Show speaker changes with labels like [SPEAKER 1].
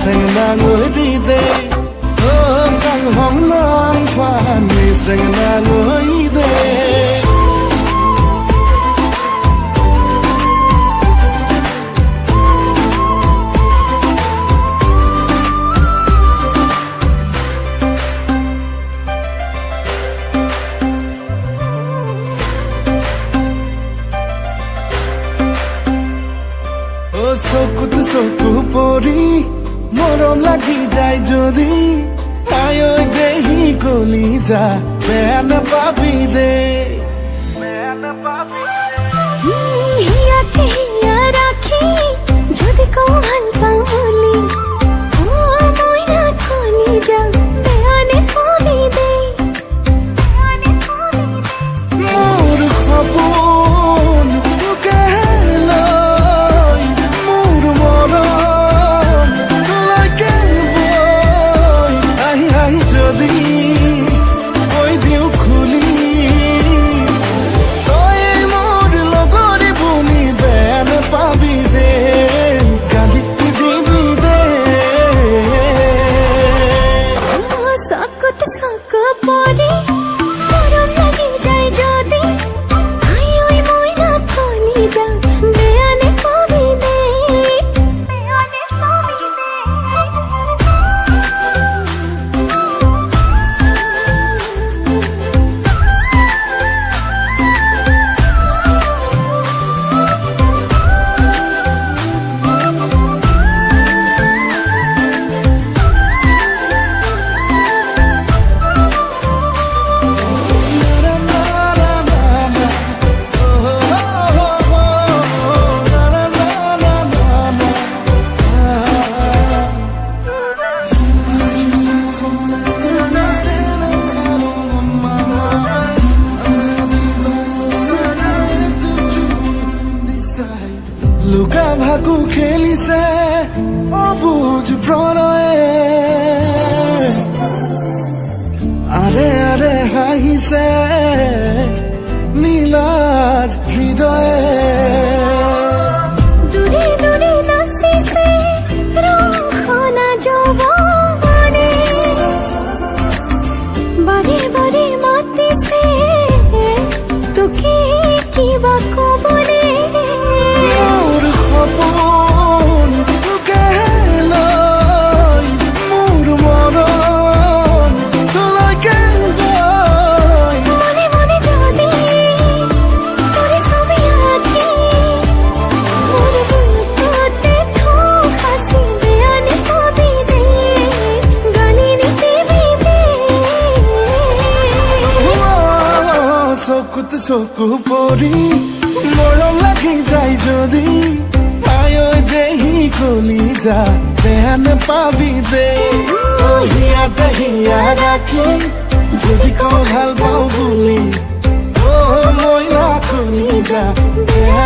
[SPEAKER 1] sang na ngồi đi đây càng hóng nắng phan mi sang na ngồi đây চকু পৰি মৰম লাগি যায় যদি আয় দেহি কলি যা বেয়া নাপাবি দে
[SPEAKER 2] হিয়াতে হিয়া রাখি যদি কও ভাল পাও বলি ও ময়না কলি যা বেয়া নাপাবি দে
[SPEAKER 1] মোর সপোন তোকে লৈ মোর মৰম তোলৈকে বৈ আহি আহি যদি কৈ দিওঁ খুলি তই মোৰ লগৰী বুলি বেয়া নাপাবি দে গালি দিবি দে
[SPEAKER 2] সকত সক পরে মরম লাগি যায় যদি আই ওই ময়না কলি যা বেয়ানে পাবি দে বেয়ানে পাবি দে
[SPEAKER 1] লুকা ভাকু খেলিছে অবুজ প্ৰণয়ে আৰে আৰে হাঁহিছে নীলাজ হৃদয়ে
[SPEAKER 2] দূরে দূরে নাচিছে রংখনা যৌৱনে বাৰে বাৰে মাতিছে তোকে কিবা কবলে
[SPEAKER 1] মোর সপোন তোকে লৈ মোর মৰম তোলৈকে গৈ
[SPEAKER 2] মনে মনে যদি তোরে ছবি আঁকি মোর বুকুতে ঠোক হাসি বেয়ানে পাবি দে গালি দিবি দে
[SPEAKER 1] চকুত চকু পৰি মৰম লাগি যায় যদি আয় দেহি কলি যা বেয়া নাপাবি দে হিয়াতে হিয়া ৰাখি যদি কওঁ ভাল পাওঁ বুলি ময়না কলি যা বেয়া